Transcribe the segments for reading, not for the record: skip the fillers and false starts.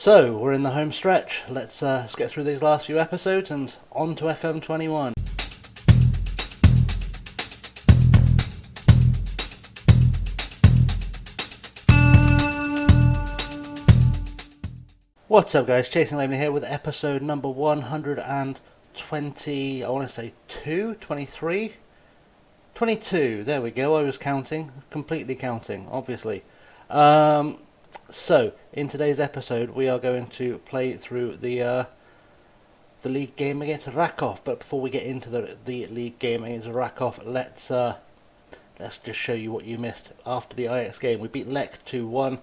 So, we're in the home stretch. Let's get through these last few episodes and on to FM21. What's up, guys? ChasingLamely here with episode number 120, I want to say 23? 22, there we go, I was counting, completely counting, obviously. So, in today's episode, we are going to play through the league game against Rakow. But before we get into the league game against Rakow, let's just show you what you missed after the Ajax game. We beat Lech 2-1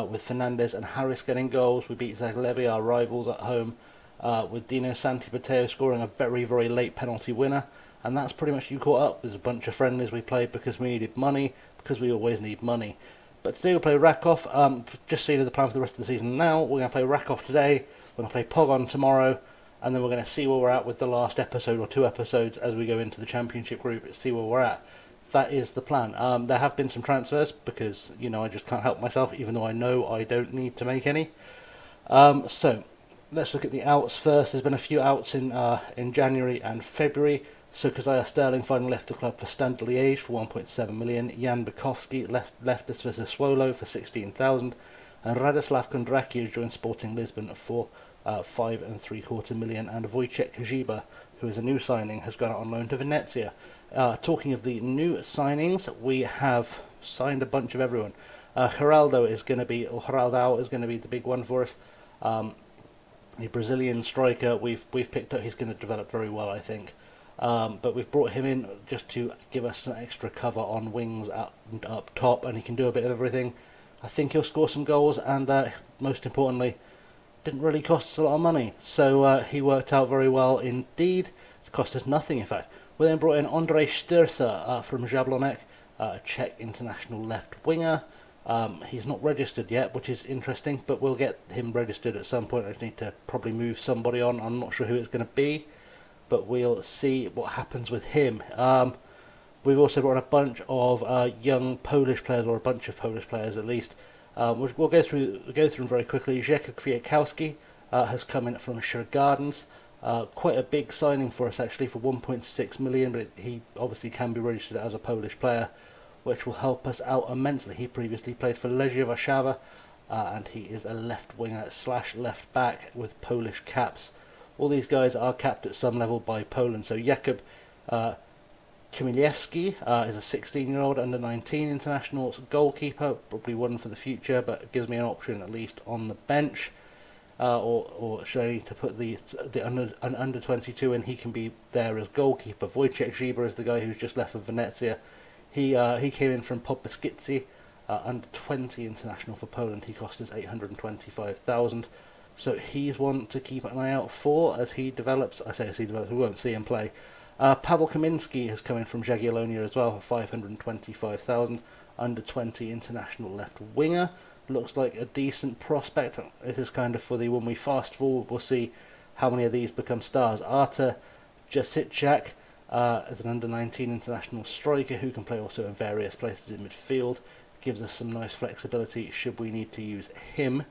with Fernandez and Harris getting goals. We beat Zaglevi, our rivals, at home with Dino Santipateo scoring a very, very late penalty winner. And that's pretty much you caught up. There's a bunch of friendlies we played because we needed money, because we always need money. But today we'll play Rakow. Just so you know the plan for the rest of the season now, we're going to play Rakow today, we're going to play Pogon tomorrow, and then we're going to see where we're at with the last episode or two episodes as we go into the championship group, see where we're at. That is the plan. There have been some transfers because, you know, I just can't help myself, even though I know I don't need to make any. So, let's look at the outs first. There's been a few outs in January and February. So Kazaya Sterling finally left the club for Standard Liège for 1.7 million. Jan Bukowski left us for Sassuolo for 16,000, and Radoslav Kondraki has joined Sporting Lisbon for 5.75 million. And Wojciech Ziba, who is a new signing, has gone out on loan to Venezia. Talking of the new signings, we have signed a bunch of everyone. Geraldo is going to be the big one for us. The Brazilian striker we've picked up. He's going to develop very well, I think. But we've brought him in just to give us some extra cover on wings up top, and he can do a bit of everything. I think he'll score some goals, and most importantly, didn't really cost us a lot of money. So he worked out very well indeed. It cost us nothing, in fact. We then brought in Ondrej Sturza from Jablonek, a Czech international left winger. He's not registered yet, which is interesting, but we'll get him registered at some point. I just need to probably move somebody on. I'm not sure who it's going to be, but we'll see what happens with him. We've also brought a bunch of young Polish players, or a bunch of Polish players at least. We'll go through them very quickly. Zeka Kwiatkowski has come in from Shergardens. Quite a big signing for us, actually, for 1.6 million, but he obviously can be registered as a Polish player, which will help us out immensely. He previously played for Legia Warszawa, and he is a left winger / left back with Polish caps. All these guys are capped at some level by Poland. So Jakub Kamielewski is a 16-year-old under-19 international goalkeeper, probably one for the future, but it gives me an option at least on the bench. Or should I need to put the under-22 in? He can be there as goalkeeper. Wojciech Ziba is the guy who's just left for Venezia. He came in from Podbeskidzie, under-20 international for Poland. He cost us 825,000. So he's one to keep an eye out for as he develops. I say as he develops, we won't see him play. Pavel Kaminski has come in from Jagiellonia as well for 525,000. Under-20 international left winger. Looks like a decent prospect. This is kind of for the when we fast forward, we'll see how many of these become stars. Artur Jasicek is an under-19 international striker who can play also in various places in midfield. Gives us some nice flexibility should we need to use him.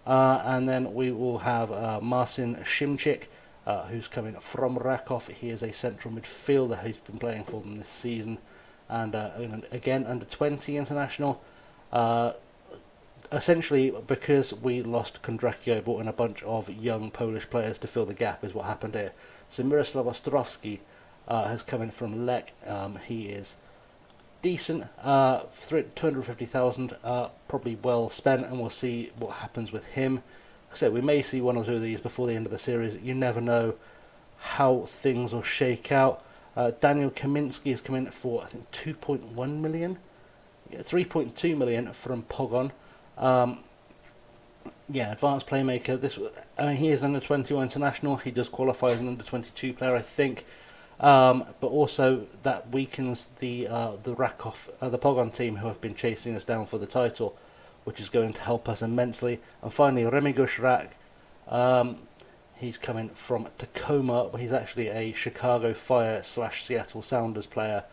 And then we will have Marcin Szymczyk, who's coming from Rakow. He is a central midfielder who's been playing for them this season. And again, under-20 international. Essentially, because we lost Kondraki, I brought in a bunch of young Polish players to fill the gap, is what happened here. So Miroslav Ostrowski has come in from Lech. He is decent, 250,000, probably well spent, and we'll see what happens with him. So we may see one or two of these before the end of the series. You never know how things will shake out. Daniel Kaminski has come in for, I think, 2.1 million? Yeah, 3.2 million from Pogon. Advanced playmaker. He is under 21 international. He does qualify as an under 22 player, I think. But also that weakens the Rakow, the Pogon team, who have been chasing us down for the title, which is going to help us immensely. And finally, Remigiusz Rak. He's coming from Tacoma, but he's actually a Chicago Fire / Seattle Sounders player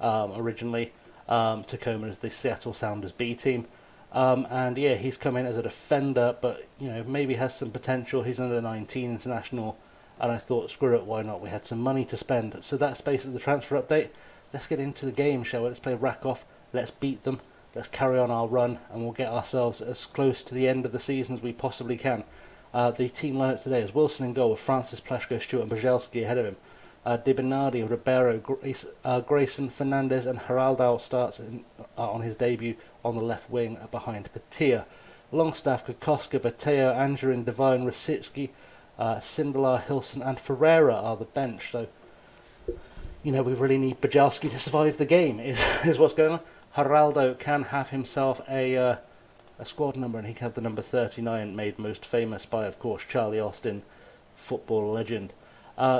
originally. Tacoma is the Seattle Sounders B team. And yeah, he's come in as a defender, but maybe has some potential. He's under 19 international, and I thought, screw it, why not? We had some money to spend, so that's basically the transfer update. Let's get into the game, shall we? Let's play Rakow. Let's beat them. Let's carry on our run, and we'll get ourselves as close to the end of the season as we possibly can. The team lineup today is Wilson in goal with Francis, Pleshko, Stewart, and Brzezelski ahead of him. Di Bernardi, Ribeiro, Grayson, Fernandez, and Geraldo starts on his debut on the left wing behind Patia. Longstaff, Kokoska, Bateo, Angerin, Devine, Rosicki, Sindelar, Hilson, and Ferreira are the bench. So, we really need Brzezelski to survive the game, is what's going on. Geraldo can have himself a squad number, and he can have the number 39, made most famous by, of course, Charlie Austin, football legend.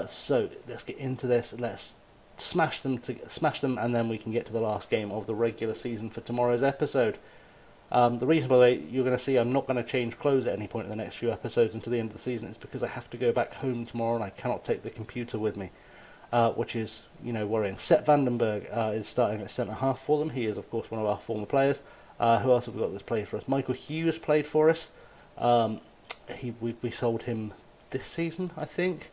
So let's get into this. Let's smash them, and then we can get to the last game of the regular season for tomorrow's episode. The reason, by the way, you're going to see I'm not going to change clothes at any point in the next few episodes until the end of the season is because I have to go back home tomorrow and I cannot take the computer with me, which is, worrying. Seth Vandenberg is starting at centre half for them. He is, of course, one of our former players. Who else have we got that's played for us? Michael Hughes played for us. We sold him this season, I think.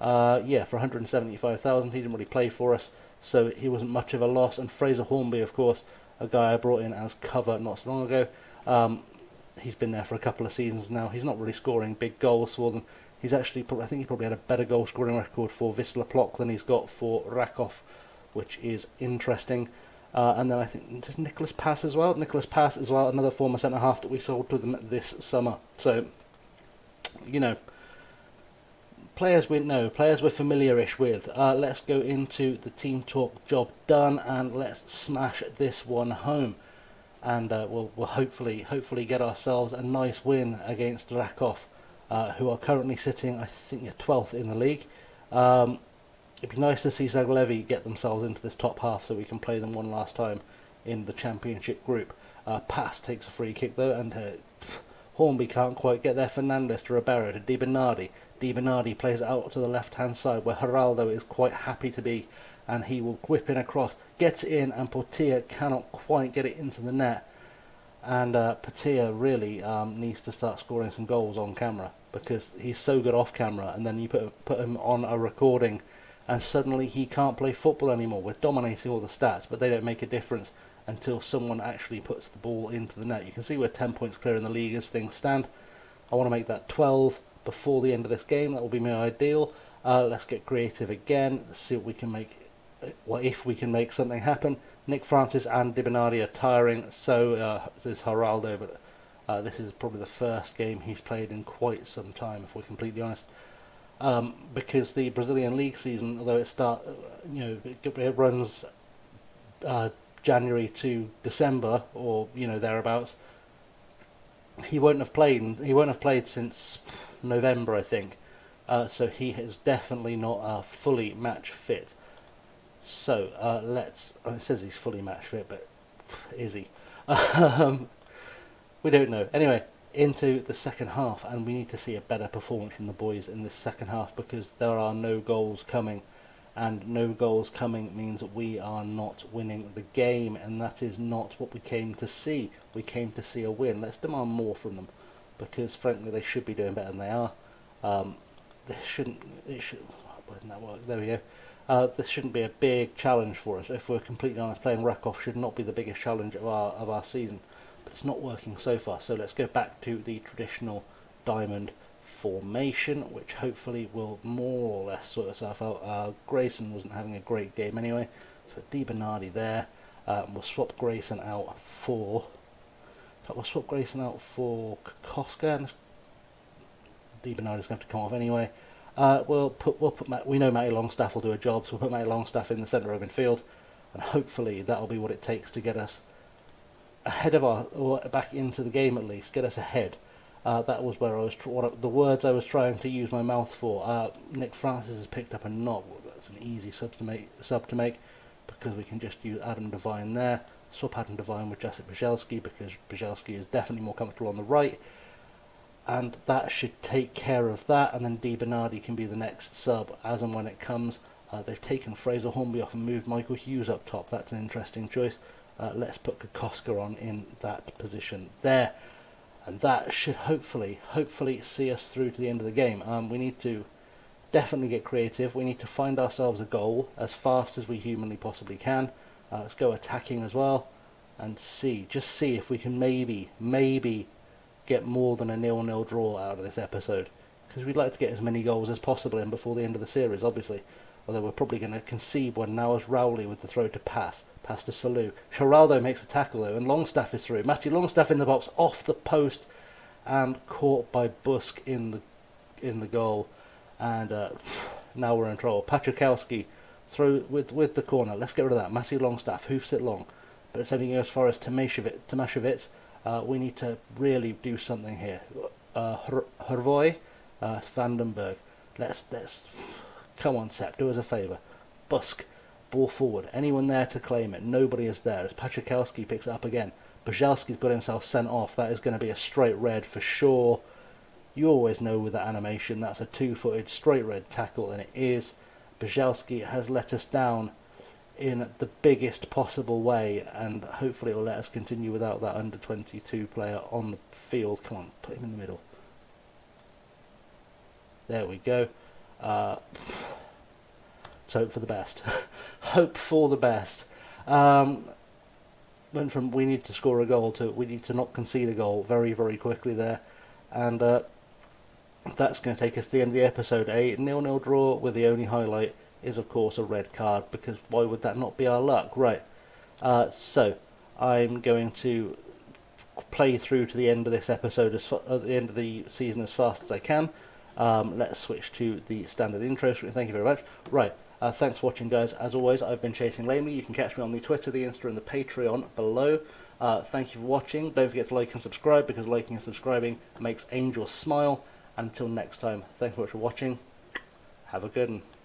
For 175,000. He didn't really play for us, so he wasn't much of a loss. And Fraser Hornby, of course, a guy I brought in as cover not so long ago. He's been there for a couple of seasons now. He's not really scoring big goals for them. He's actually, I think he probably had a better goal scoring record for Wisla Plock than he's got for Rakow, which is interesting. And then I think there's Nicholas Pass as well. Another former centre half that we sold to them this summer. So, players we're familiar-ish with. Let's go into the team talk. Job done, and let's smash this one home. And we'll hopefully get ourselves a nice win against Rakow, who are currently sitting, I think, 12th in the league. It'd be nice to see ChasingLamely get themselves into this top half so we can play them one last time in the championship group. Pass takes a free kick though, and Hornby can't quite get there. Fernandez to Ribeiro to Di Bernardi. Di Bernardi plays it out to the left-hand side where Geraldo is quite happy to be, and he will whip in across, gets it in, and Portia cannot quite get it into the net. And Portia really needs to start scoring some goals on camera, because he's so good off camera, and then you put him on a recording and suddenly he can't play football anymore. We're dominating all the stats, but they don't make a difference until someone actually puts the ball into the net. You can see we're 10 points clear in the league as things stand. I want to make that 12 before the end of this game. That will be my ideal. Let's get creative again. Let's see what we can make. If we can make something happen. Nick Francis and Di Bernardi are tiring, so is Geraldo, but this is probably the first game he's played in quite some time, if we're completely honest. Because the Brazilian league season, although it runs January to December, or thereabouts, he won't have played since November, I think. So he is definitely not fully match fit. So it says he's fully match fit, but is he? We don't know. Anyway, into the second half, and we need to see a better performance from the boys in this second half, because there are no goals coming, and no goals coming means that we are not winning the game, and that is not what we came to see. We came to see a win. Let's demand more from them, because frankly they should be doing better than they are. Wouldn't that work? There we go. This shouldn't be a big challenge for us. If we're completely honest, playing Rakow should not be the biggest challenge of our season. But it's not working so far, so let's go back to the traditional diamond formation, which hopefully will more or less sort itself out. Grayson wasn't having a great game anyway, so Di Bernardi there. We'll swap Grayson out for Kokoska, and Di Bernardi's going to have to come off anyway. We know Matty Longstaff will do a job, so we'll put Matty Longstaff in the centre of midfield, and hopefully that'll be what it takes to get us ahead of or back into the game, at least get us ahead. That was where the words I was trying to use my mouth for. Nick Francis has picked up a knock. That's an easy sub to make, because we can just use Adam Devine there. Swap Adam Devine with Jacek Brzezelski, because Brzezelski is definitely more comfortable on the right, and that should take care of that. And then Di Bernardi can be the next sub as and when it comes. They've taken Fraser Hornby off and moved Michael Hughes up top. That's an interesting choice. let's put Kokoska on in that position there. And that should hopefully see us through to the end of the game. We need to definitely get creative. We need to find ourselves a goal as fast as we humanly possibly can. Let's go attacking as well, and just see if we can maybe get more than a 0-0 draw out of this episode, because we'd like to get as many goals as possible in before the end of the series, obviously. Although we're probably going to concede one now as Rowley with the throw to pass to Salou. Geraldo makes a tackle though, and Longstaff is through. Matty Longstaff in the box, off the post, and caught by Busk in the goal. And now we're in trouble. Paczykowski through with the corner. Let's get rid of that. Matty Longstaff hoofs it long, but it's only going as far as Tomaszewicz. We need to really do something here. Hervoy, Vandenberg. Let's come on, Sepp, do us a favour. Busk, ball forward. Anyone there to claim it? Nobody is there. As Paczykowski picks it up again. Brzezowski's got himself sent off. That is going to be a straight red for sure. You always know with that animation that's a two-footed straight red tackle, and it is. Brzezowski has let us down in the biggest possible way, and hopefully it will let us continue without that under-22 player on the field. Come on, put him in the middle. There we go. Let's hope for the best. Hope for the best. Went from we need to score a goal to we need to not concede a goal very, very quickly there. And that's going to take us to the end of the episode. A 0-0 draw with the only highlight is, of course, a red card, because why would that not be our luck? Right. So I'm going to play through to the end of this episode, at the end of the season, as fast as I can. Let's switch to the standard intro screen. Thank you very much. Right. Thanks for watching, guys. As always, I've been ChasingLamely. You can catch me on the Twitter, the Insta, and the Patreon below. Thank you for watching. Don't forget to like and subscribe, because liking and subscribing makes Angel smile. Until next time, thanks so much for watching. Have a good one.